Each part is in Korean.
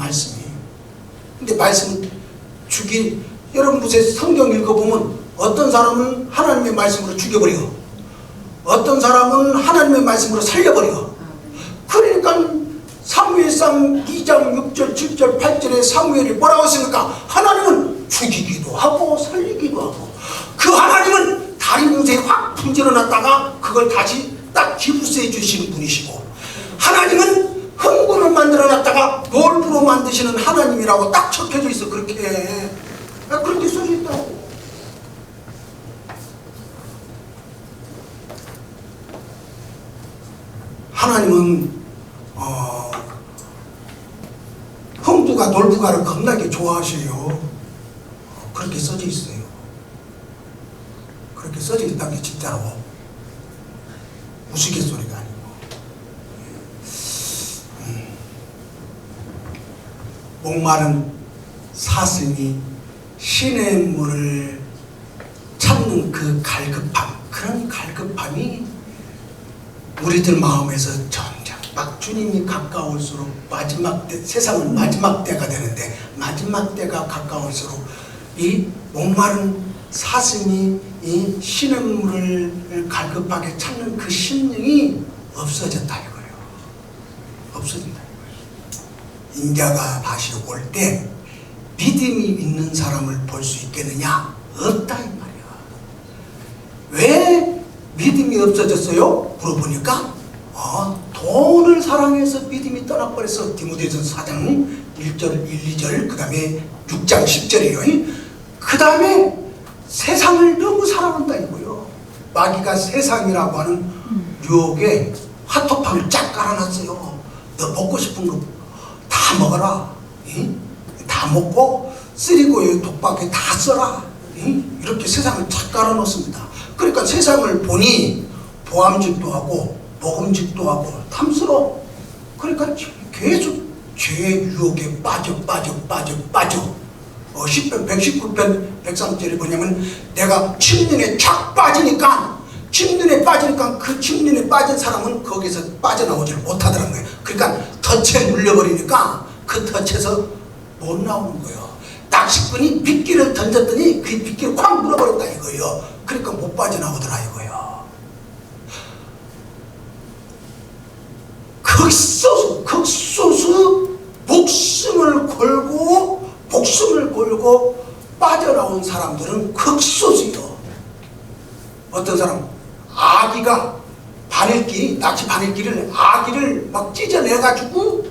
말씀이. 근데 말씀 여러분 무슨 성경 읽어보면 어떤 사람은 하나님의 말씀으로 죽여버려. 어떤 사람은 하나님의 말씀으로 살려버려. 그러니까 사무엘상 2장 6절 7절 8절에 사무엘이 뭐라고 했습니까? 하나님은 죽이기도 하고 살리기도 하고, 그 하나님은 다리 문제에 확 분질러 놨다가 그걸 다시 딱 기부스해 주시는 분이시고, 하나님은 흥분을 만들어 놨다가 놀부로 만드시는 하나님이라고 딱 적혀져 있어. 그렇게 써져 있다고. 하나님은 흥부가 놀부가를 겁나게 좋아하셔요. 그렇게 써져 있어요. 그렇게 써져 있다는 게 진짜로 우스갯소리가 아니고. 목마른 사슴이 신의 물을 찾는 그 갈급함, 그런 갈급함이 우리들 마음에서 점점 막 주님이 가까울수록 마지막 때, 세상은 마지막 때가 되는데 마지막 때가 가까울수록 이 목마른 사슴이 이 신의 물을 갈급하게 찾는 그 심령이 없어졌다 이거예요. 없어진다 이거예요. 인자가 다시 올 때 믿음이 있는 사람을 볼 수 있겠느냐? 없다 이 말이야. 왜 믿음이 없어졌어요? 물어보니까 돈을 사랑해서 믿음이 떠나버렸어. 디모데전서 4장 1절 1, 2절 그 다음에 6장 10절이에요. 그 다음에 세상을 너무 사랑한다 이거요. 마귀가 세상이라고 하는 유혹에 화토판을 쫙 깔아놨어요. 너 먹고 싶은 거 다 먹어라. 다 먹고 쓰리고에 독박에 다 써라. 이렇게 세상을 쫙 깔아놓습니다. 그러니까 세상을 보니 보암직도 하고 먹음직도 하고 탐스러워. 그러니까 계속 죄의 유혹에 빠져. 10편 119편 103절에 뭐냐면 내가 침륜에 쫙 빠지니까 그 침륜에 빠진 사람은 거기서 빠져나오질 못하더라는 거예요. 그러니까 덫에 물려버리니까 그 덫에서 못 나오는 거예요. 낚시꾼이 미끼를 던졌더니 그 미끼를 콱 물어버렸다 이거예요. 그러니까 못 빠져나오더라 이거예요. 극소수 목숨을 걸고 빠져나온 사람들은 극소수요. 어떤 사람 아기가 낚시 바늘길을 아기를 막 찢어내가지고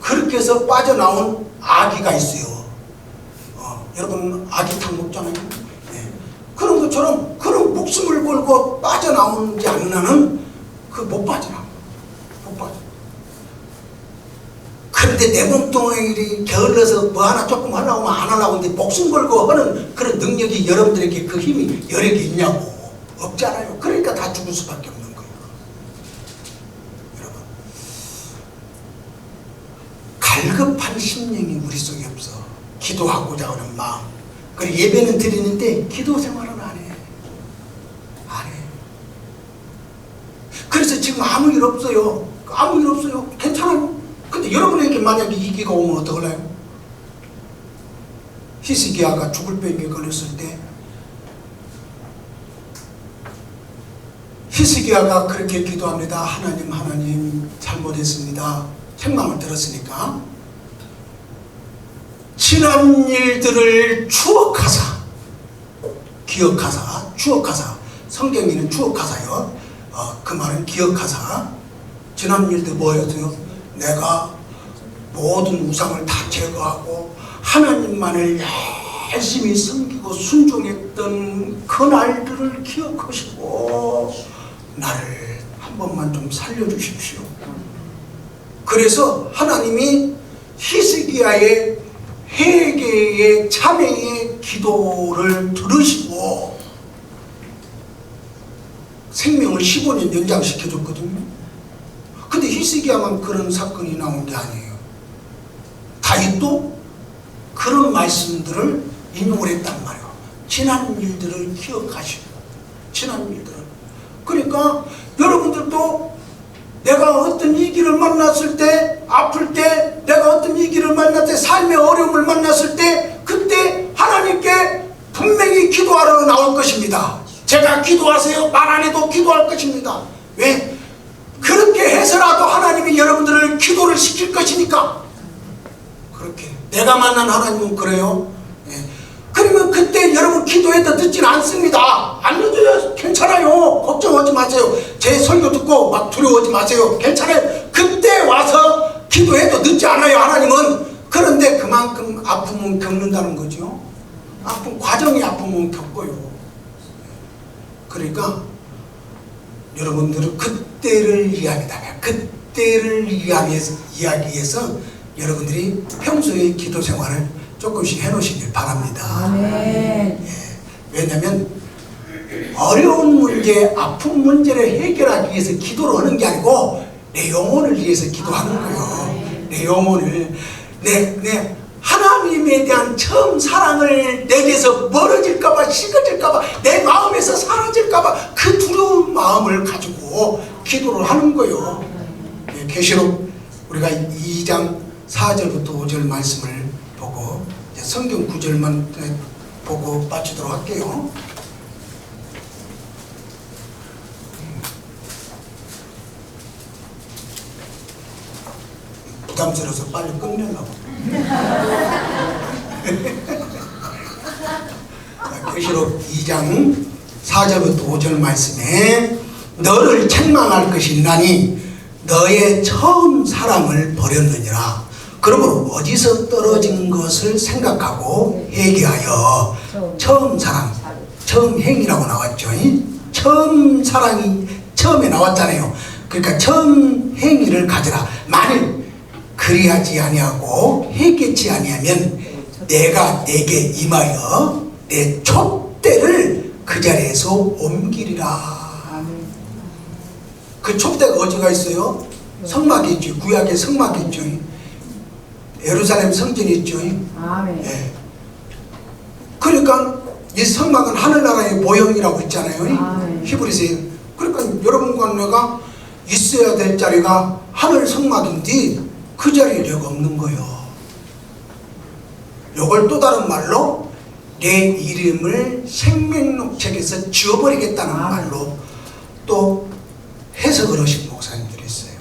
그렇게 해서 빠져나온 아기가 있어요. 여러분 아기탕 먹잖아요. 그런 것처럼 그런 목숨을 걸고 빠져나오지 않는 한은 못 빠져나와. 못 빠져. 그런데 내 몸뚱이를 게을러서 뭐 하나 조금 하려고 하면 안 하려고 하는데 목숨 걸고 하는 그런 능력이 여러분들에게 그 힘이 여력이 있냐고. 없잖아요. 그러니까 다 죽을 수밖에 없는 거예요. 여러분 갈급한 심령이 우리 속에 없어. 기도하고자 하는 마음. 그리고 예배는 드리는데 기도 생활은 안 해. 그래서 지금 아무 일 없어요. 괜찮아요. 근데 여러분에게 만약에 위기가 오면 어떡할래요? 히스기야가 죽을 병에 걸렸을 때 히스기야가 그렇게 기도합니다. 하나님 잘못했습니다. 책망을 들었으니까 지난 일들을 추억하사 성경에는 추억하사요. 그 말은 기억하사. 지난 일들 뭐였어요? 내가 모든 우상을 다 제거하고 하나님만을 열심히 섬기고 순종했던 그 날들을 기억하시고 나를 한 번만 좀 살려주십시오. 그래서 하나님이 히스기야의 회개의 참회의 기도를 들으시고 생명을 15년 연장시켜줬거든요. 근데 히스기야만 그런 사건이 나온 게 아니에요. 다윗도 그런 말씀들을 인용을 했단 말이에요. 지난 일들을 기억하시고 지난 일들을. 그러니까 여러분들도 내가 어떤 위기를 만났을 때 아플 때 내가 어떤 위기를 만날 때, 삶의 어려움을 만났을 때, 그때 하나님께 분명히 기도하러 나올 것입니다. 제가 기도하세요 말 안 해도 기도할 것입니다. 왜? 그렇게 해서라도 하나님이 여러분들을 기도를 시킬 것이니까. 그렇게 내가 만난 하나님은 그래요. 예. 그러면 그때 여러분 기도해도 듣지는 않습니다. 안 늦어요. 괜찮아요. 걱정하지 마세요. 제 설교 듣고 막 두려워하지 마세요. 괜찮아요. 그때 와서 기도해도 늦지 않아요. 하나님은. 그런데 그만큼 아픔은 겪는다는 거죠. 과정이 아픔은 겪어요. 그러니까 여러분들은 그때를 이야기하면, 그때를 이야기해서 여러분들이 평소에 기도 생활을 조금씩 해놓으시길 바랍니다. 아멘. 예. 왜냐하면 어려운 문제, 아픈 문제를 해결하기 위해서 기도를 하는 게 아니고 내 영혼을 위해서 기도하는 거예요. 내 영혼을, 내 하나님에 대한 처음 사랑을 내게서 멀어질까봐, 식어질까봐, 내 마음에서 사라질까봐 그 두려운 마음을 가지고 기도를 하는 거예요. 예, 계시록 우리가 2장 4절부터 5절 말씀을 보고 이제 성경 구절만 보고 마치도록 할게요. 부담스러워서 빨리 끝내려고. 계시록 2장 4절부터 5절 말씀에 너를 책망할 것이 있나니 너의 처음 사랑을 버렸느니라. 그러므로 어디서 떨어진 것을 생각하고 회개하여 처음 사랑, 처음 행이라고 나왔죠. 처음 사랑이 처음에 나왔잖아요. 그러니까 처음 행위를 가져라. 만일 그리하지 아니하고 회개치 아니하면 내가 내게 임하여 내 촛대를 그 자리에서 옮기리라. 그 촛대가 어디가 있어요? 성막이 있죠. 구약의 성막이 있죠. 예루살렘 성전이 있죠. 예. 그러니까 이 성막은 하늘나라의 모형이라고 있잖아요. 히브리서에. 그러니까 여러분과 내가 있어야 될 자리가 하늘 성막인데 그 자리에 내가 없는 거예요. 요걸 또 다른 말로 내 이름을 생명록책에서 지워버리겠다는 말로 또 해석을 하신 목사님들이 있어요.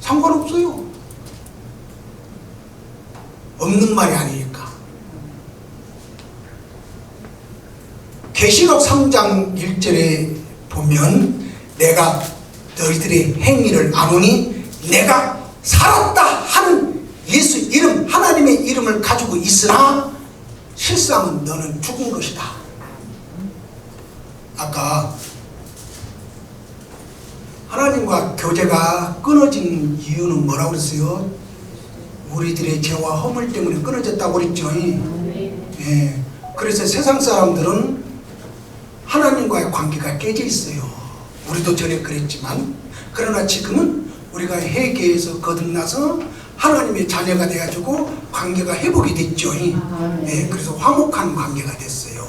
상관없어요. 없는 말이 아니니까. 계시록 3장 1절에 보면 내가 너희들의 행위를 아노니 내가 살았다 하는 예수 이름, 하나님의 이름을 가지고 있으나 실상은 너는 죽은 것이다. 아까 하나님과 교제가 끊어진 이유는 뭐라고 그랬어요? 우리들의 죄와 허물 때문에 끊어졌다고 그랬죠. 예. 그래서 세상 사람들은 하나님과의 관계가 깨져 있어요. 우리도 전에 그랬지만, 그러나 지금은 우리가 회개에서 거듭나서 하나님의 자녀가 돼가지고 관계가 회복이 됐죠. 예. 그래서 화목한 관계가 됐어요.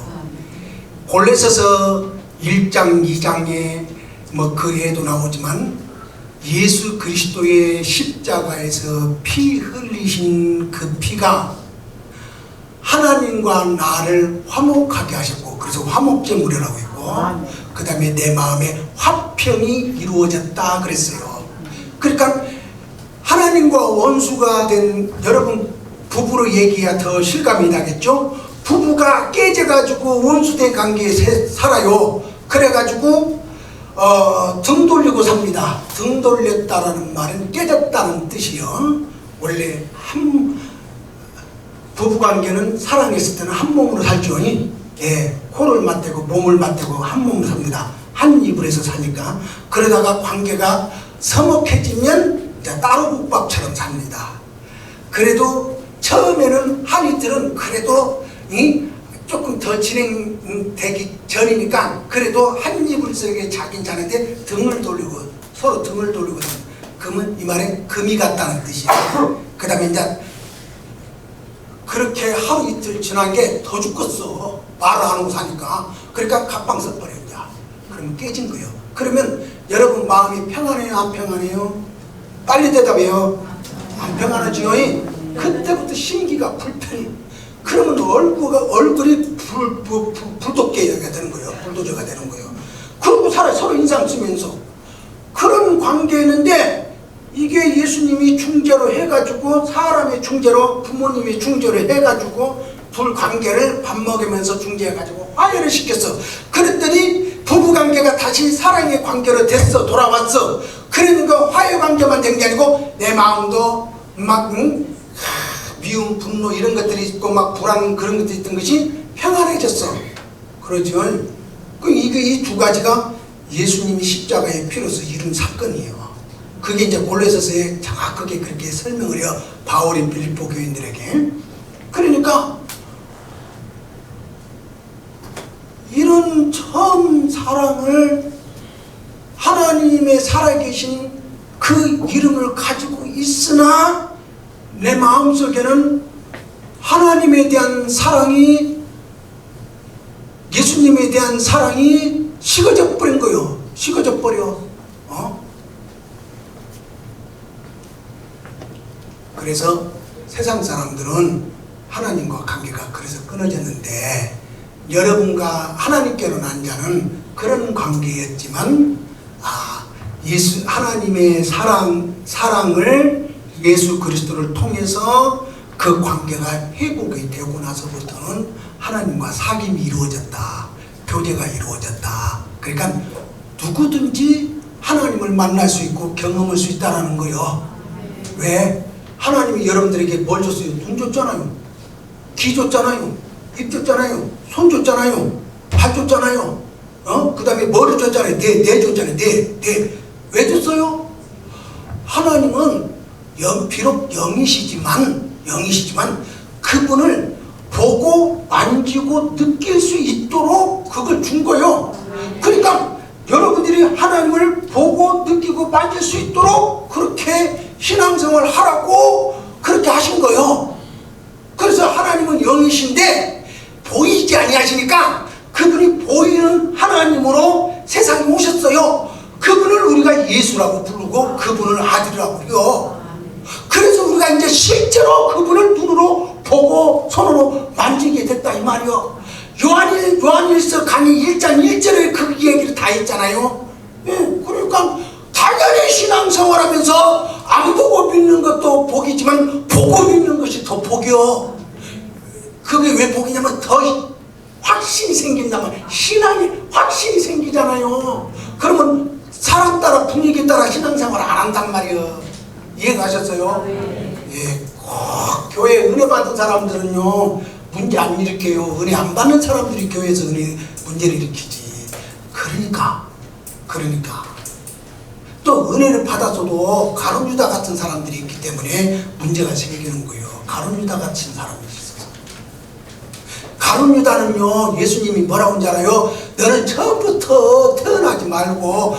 골로새서 1장 2장에 뭐 그 예도 나오지만 예수 그리스도의 십자가에서 피 흘리신 그 피가 하나님과 나를 화목하게 하셨고, 그래서 화목제물이라고 했고, 그 다음에 내 마음에 화평이 이루어졌다 그랬어요. 그러니까 하나님과 원수가 된 여러분 부부로 얘기해야 더 실감이 나겠죠. 부부가 깨져가지고 원수된 관계에 살아요. 그래가지고 등 돌리고 삽니다. 등 돌렸다라는 말은 깨졌다는 뜻이요. 원래 부부관계는 사랑했을 때는 한 몸으로 살죠. 예, 코를 맞대고 몸을 맞대고 한 몸으로 삽니다. 한 이불에서 사니까. 그러다가 관계가 서먹해지면 이제 따로 국밥처럼 삽니다. 그래도 처음에는 한 이틀은 그래도 조금 더 진행되기 전이니까 그래도 한 이불 속에 자긴 자는데 등을 돌리고 서로 등을 돌리고 금은 이 말에 금이 같다는 뜻이에요. 그 다음에 이제 그렇게 하루 이틀 지난 게 더 죽겠어. 말을 안 하고 사니까. 그러니까 갑방 써버려. 그러면 깨진 거예요. 그러면 여러분 마음이 평안해요? 안 평안해요? 빨리 대답해요. 안 평안하지요. 그때부터 심기가 불편해. 그러면 얼굴이 불도개가 되는 거예요. 불도저가 되는 거예요. 그러고 서로 인상 쓰면서 그런 관계였는데, 이게 예수님이 중재로 해가지고, 사람의 중재로, 부모님이 중재로 해가지고 둘 관계를 밥 먹으면서 중재해가지고 화해를 시켰어. 그랬더니 부부관계가 다시 사랑의 관계로 됐어. 돌아왔어. 그러니까 화해 관계만 된 게 아니고 내 마음도 막 미움, 분노 이런 것들이 있고 막 불안 그런 것들이 있던 것이 평안해졌어. 그러죠. 이 두 가지가 예수님이 십자가의 피로서 이룬 사건이에요. 그게 이제 골로새서에 정확하게 그렇게 설명을 해요. 바울이 빌립보 교인들에게. 그러니까 이런 처음 사랑을, 하나님의 살아계신 그 이름을 가지고 있으나 내 마음속에는 하나님에 대한 사랑이, 예수님에 대한 사랑이 식어져 버린 거예요. 식어져 버려. 그래서 세상 사람들은 하나님과 관계가 그래서 끊어졌는데, 여러분과 하나님께로 난 자는 그런 관계였지만, 하나님의 사랑을 예수 그리스도를 통해서 그 관계가 회복이 되고 나서부터는 하나님과 사귐이 이루어졌다. 교제가 이루어졌다. 그러니까 누구든지 하나님을 만날 수 있고 경험할 수 있다는 거예요. 왜? 하나님이 여러분들에게 뭘 줬어요? 눈 줬잖아요. 귀 줬잖아요. 입 줬잖아요. 손 줬잖아요. 발 줬잖아요. 그 다음에 머리 줬잖아요. 뇌 줬잖아요. 뇌. 왜 줬어요? 하나님은 비록 영이시지만 그분을 보고 만지고 느낄 수 있도록 그걸 준 거예요. 그러니까 여러분들이 하나님을 보고 느끼고 만질 수 있도록 그렇게 신앙생활을 하라고 그렇게 하신 거예요. 그래서 하나님은 영이신데 보이지 아니하시니까 그분이 보이는 하나님으로 세상에 오셨어요. 그분을 우리가 예수라고 부르고 그분을 아들이라고 해요. 그래서 우리가 이제 실제로 그분을 눈으로 보고 손으로 만지게 됐다 이 말이요. 요한일서 강의 1장 1절에 그 얘기를 다 했잖아요. 그러니까 당연히 신앙생활하면서 안 보고 믿는 것도 복이지만 보고 믿는 것이 더 복이요. 그게 왜 복이냐면 더 확신이 생긴다면, 신앙이 확신이 생기잖아요. 그러면 사람 따라 분위기 따라 신앙생활 안 한단 말이에요. 이해가셨어요? 예, 꼭 교회 은혜 받은 사람들은요 문제 안 일으켜요. 은혜 안 받는 사람들이 교회에서 문제를 일으키지. 그러니까 또 은혜를 받아서도 가룟유다 같은 사람들이 있기 때문에 문제가 생기는 거예요. 가룟유다 같은 사람이 있어서. 가룟유다는요 예수님이 뭐라고 하는지 알아요? 너는 처음부터 태어나지 말고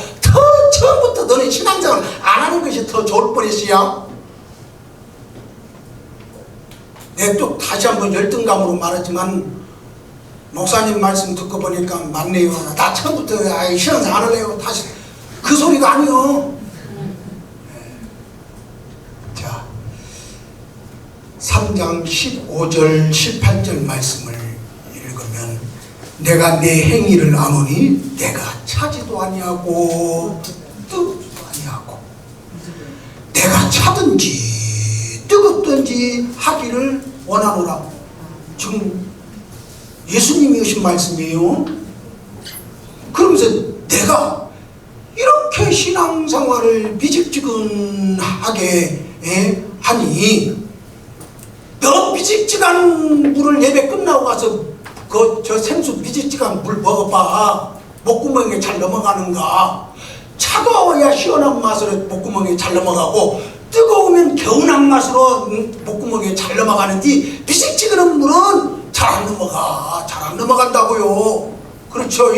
처음부터 너는 신앙생활 안 하는 것이 더 좋을 뻔했어요. 내가 또 다시 한번 열등감으로 말하지만, 목사님 말씀 듣고 보니까 맞네요. 나 처음부터 신앙생활 안 할래요. 다시 그 소리가 아니요. 자, 3장 15절 18절 말씀을 읽으면, 내가 내 행위를 아노니 내가 차지도 아니하고 뜨겁도 아니하고, 내가 차든지 뜨겁든지 하기를 원하노라. 지금 예수님이 하신 말씀이에요. 그러면서 내가 이렇게 신앙생활을 미직지근하게 하니, 너 미직지간 물을 예배 끝나고 가서 저 생수 미직지간 물 먹어봐. 목구멍에 잘 넘어가는가? 차가워야 시원한 맛으로 목구멍에 잘 넘어가고, 뜨거우면 개운한 맛으로 목구멍에 잘 넘어가는데, 미직지근한 물은 잘 안 넘어가. 잘 안 넘어간다고요. 그렇죠?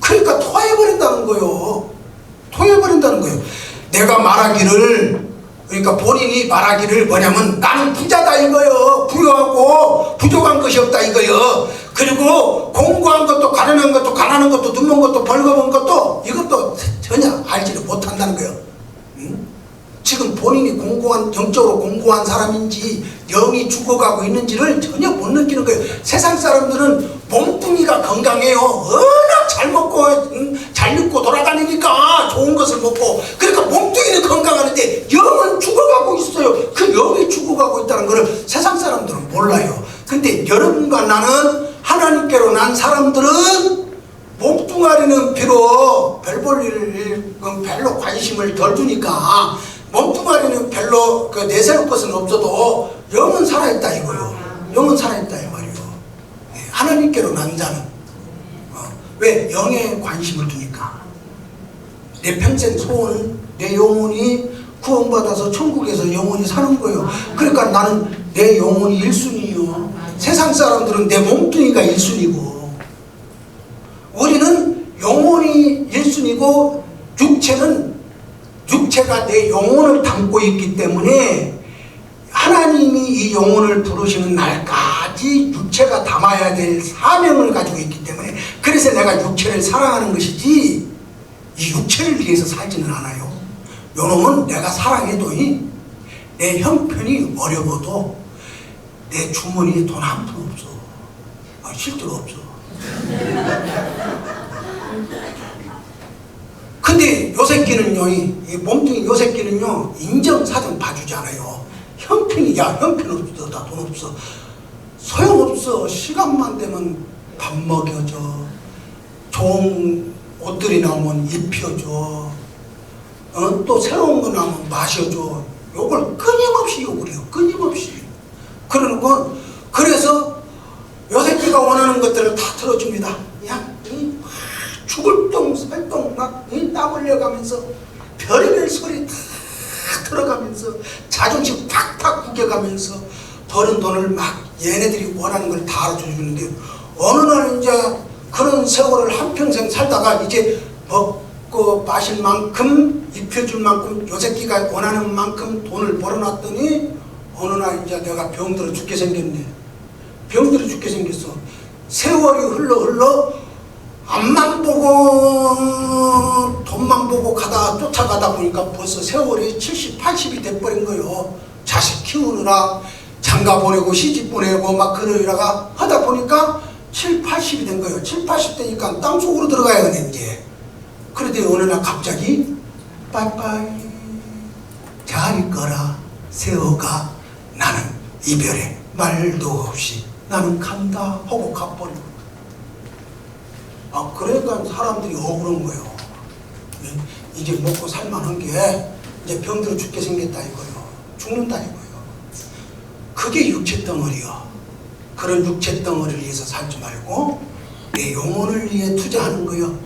그러니까 토해버린다는 거예요. 토해버린다는 거예요. 내가 말하기를, 그러니까 본인이 말하기를 뭐냐면, 나는 부자다 이거요. 부유하고 부족한 것이 없다 이거요. 그리고 공부한 것도 가난한 것도 가난한 것도 눈먼 것도 벌거벗은 것도 이것도 전혀 알지를 못한다는 거예요. 지금 본인이 영적으로 공고한 사람인지 영이 죽어가고 있는지를 전혀 못 느끼는 거예요. 세상 사람들은 몸뚱이가 건강해요. 워낙 잘 먹고 잘 눕고 돌아다니니까 좋은 것을 먹고, 그러니까 몸뚱이는 건강하는데 영은 죽어가고 있어요. 그 영이 죽어가고 있다는 것을 세상 사람들은 몰라요. 근데 여러분과 나는 하나님께로 난 사람들은 몸뚱아리는 비록 별 볼 일 별로 관심을 덜 두니까 몸뚱아리는 별로 내세울 것은 없어도 영은 살아있다 이거요. 영은 살아있다 이 말이요. 하나님께로 난 자는 왜? 영에 관심을 두니까. 내 평생 소원은 내 영혼이 구원받아서 천국에서 영원히 사는 거예요. 그러니까 나는 내 영혼이 1순위요. 세상 사람들은 내 몸뚱이가 1순위고, 우리는 영혼이 1순위고 육체가 내 영혼을 담고 있기 때문에 하나님이 이 영혼을 부르시는 날까지 육체가 담아야 될 사명을 가지고 있기 때문에, 그래서 내가 육체를 사랑하는 것이지 이 육체를 위해서 살지는 않아요. 요놈은 내가 사랑해도 내 형편이 어려워도 내 주머니에 돈 한 푼 없어. 실제로 없어. 근데 요 새끼는요, 이 몸뚱이 요 새끼는요, 인정사정 봐주지 않아요. 형편이, 야, 형편 없어. 나 돈 없어. 소용없어. 시간만 되면 밥 먹여줘. 좋은 옷들이 나오면 입혀줘. 또 새로운 거 나오면 마셔줘. 요걸 끊임없이 욕을 해요. 끊임없이. 그러고, 그래서 요 새끼가 원하는 것들을 다 틀어줍니다. 그냥 죽을 똥 살똥 막 땀 흘려가면서 별의별 소리 다 들어가면서 자존심 팍팍 구겨가면서 버는 돈을 막 얘네들이 원하는 걸 다 알아주는데, 어느 날 이제 그런 세월을 한평생 살다가 이제 먹고 마실 만큼 입혀줄 만큼 요 새끼가 원하는 만큼 돈을 벌어놨더니 어느 날 이제 내가 병들어 죽게 생겼네. 병들어 죽게 생겼어. 세월이 흘러 앞만 보고 돈만 보고 쫓아가다 보니까 벌써 세월이 70, 80이 돼버린 거예요. 자식 키우느라 장가 보내고 시집 보내고 막 그러다가 하다 보니까 7, 80이 된 거예요. 7, 80 되니까 땅속으로 들어가야 되는 이제. 그런데 어느 날 갑자기 빠이빠이 잘 있거라 세호가, 나는 이별에 말도 없이 나는 간다 하고 가버리고. 그러니까 사람들이 억울한 거예요. 이제 먹고 살만한 게 이제 병들어 죽게 생겼다 이거예요. 죽는다 이거예요. 그게 육체 덩어리요. 그런 육체 덩어리를 위해서 살지 말고 내 영혼을 위해 투자하는 거예요.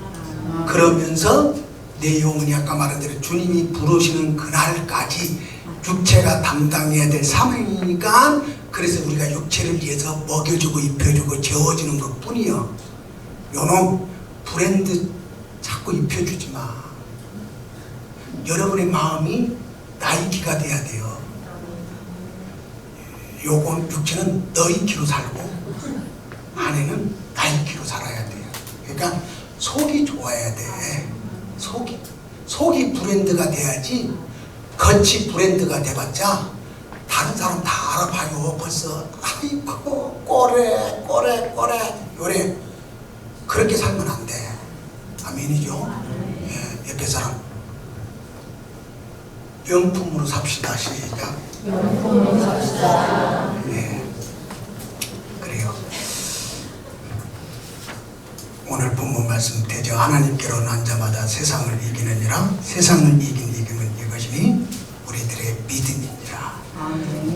그러면서 내 영혼이 아까 말한 대로 주님이 부르시는 그날까지 육체가 담당해야 될 사명이니까, 그래서 우리가 육체를 위해서 먹여주고 입혀주고 재워주는 것 뿐이요. 요놈 브랜드 자꾸 입혀주지 마. 여러분의 마음이 나이키가 돼야 돼요. 요건 육체는 너이키로 살고 안에는 나이키로 살아야 돼요. 그러니까 속이 좋아야 돼. 속이 브랜드가 돼야지 겉이 브랜드가 돼봤자 다른 사람 다 알아봐요. 벌써 아이고 꼬래 요래. 그렇게 살면 안 돼. 아멘이죠? 예, 옆에 사람 명품으로 삽시다. 시작. 명품으로 삽시다. 네, 그래요. 오늘 본문 말씀 대저 하나님께로 난 자마다 세상을 이기느니라. 세상을 이긴 이김은 이것이니 우리들의 믿음이니라.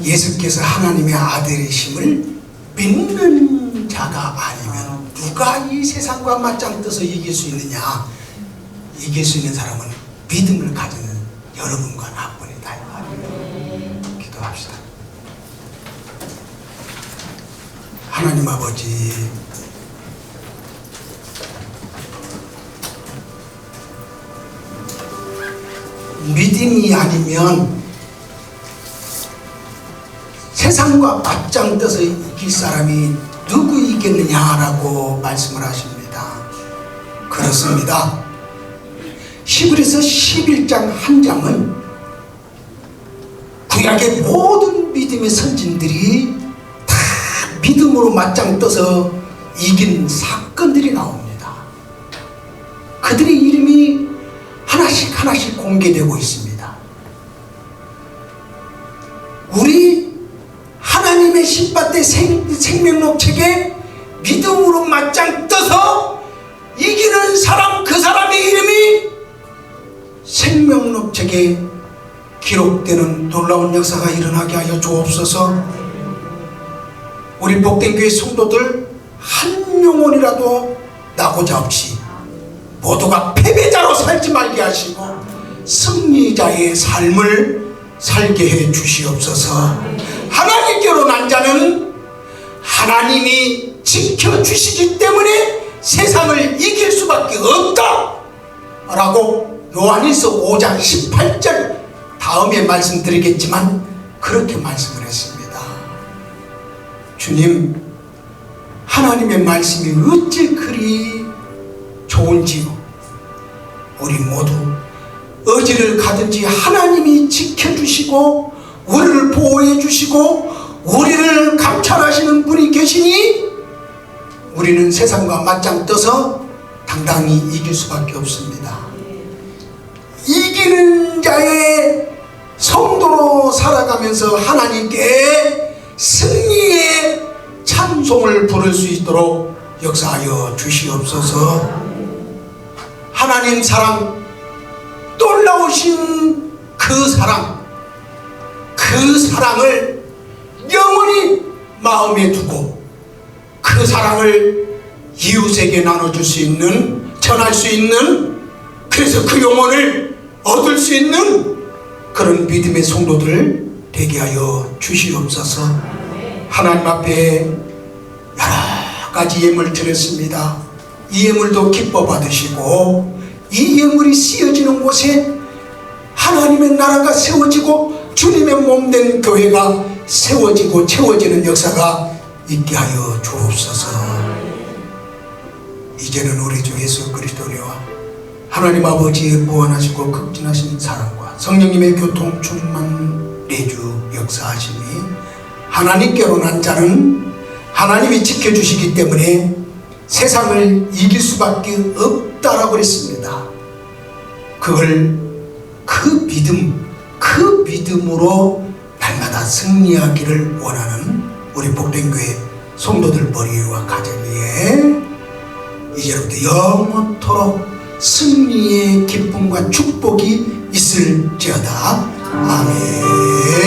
예수께서 하나님의 아들이심을 믿는 자가 아니면 누가 이 세상과 맞짱 떠서 이길 수 있느냐? 이길 수 있는 사람은 믿음을 가지는 여러분과 나뿐이다 이 말이에요. 기도합시다. 하나님 아버지, 믿음이 아니면 세상과 맞짱 떠서 이길 사람이 누구 이겠느냐라고 말씀을 하십니다. 그렇습니다. 히브리서 11장 한 장은 구약의 모든 믿음의 선진들이 다 믿음으로 맞짱 떠서 이긴 사건들이 나옵니다. 그들의 이름이 하나씩 하나씩 공개되고 있습니다. 우리 하나님의 신밧드 생명록 책에 믿음으로 맞짱 떠서 이기는 사람, 그 사람의 이름이 생명록 책에 기록되는 놀라운 역사가 일어나게 하여 주옵소서. 우리 복된교회 성도들 한 영혼이라도 나고자 없이 모두가 패배자로 살지 말게 하시고 승리자의 삶을 살게 해 주시옵소서. 하나님께로 난 자는 하나님이 지켜주시기 때문에 세상을 이길 수밖에 없다 라고 요한일서 5장 18절 다음에 말씀드리겠지만 그렇게 말씀을 했습니다. 주님, 하나님의 말씀이 어찌 그리 좋은지요. 우리 모두 어디를 가든지 하나님이 지켜주시고 우리를 보호해 주시고 우리를 감찰하시는 분이 계시니 우리는 세상과 맞짱 떠서 당당히 이길 수밖에 없습니다. 이기는 자의 성도로 살아가면서 하나님께 승리의 찬송을 부를 수 있도록 역사하여 주시옵소서. 하나님 사랑, 놀라우신 그 사랑을 영원히 마음에 두고 그 사랑을 이웃에게 나눠줄 수 있는, 전할 수 있는, 그래서 그 영혼을 얻을 수 있는 그런 믿음의 성도들 되게 하여 주시옵소서. 하나님 앞에 여러 가지 예물 드렸습니다. 이 예물도 기뻐 받으시고 이 예물이 쓰여지는 곳에 하나님의 나라가 세워지고 주님의 몸된 교회가 세워지고 채워지는 역사가 있게 하여 주옵소서. 이제는 우리 주 예수 그리스도와 하나님 아버지의 무한하시고 극진하신 사랑과 성령님의 교통 충만 내주 역사하심이 하나님께로 난 자는 하나님이 지켜주시기 때문에 세상을 이길 수밖에 없다라고 그랬습니다. 그걸 그 믿음으로 날마다 승리하기를 원하는 우리 복된교회 성도들 머리 위와 가정 위에 이제부터 영원토록 승리의 기쁨과 축복이 있을지어다. 아멘.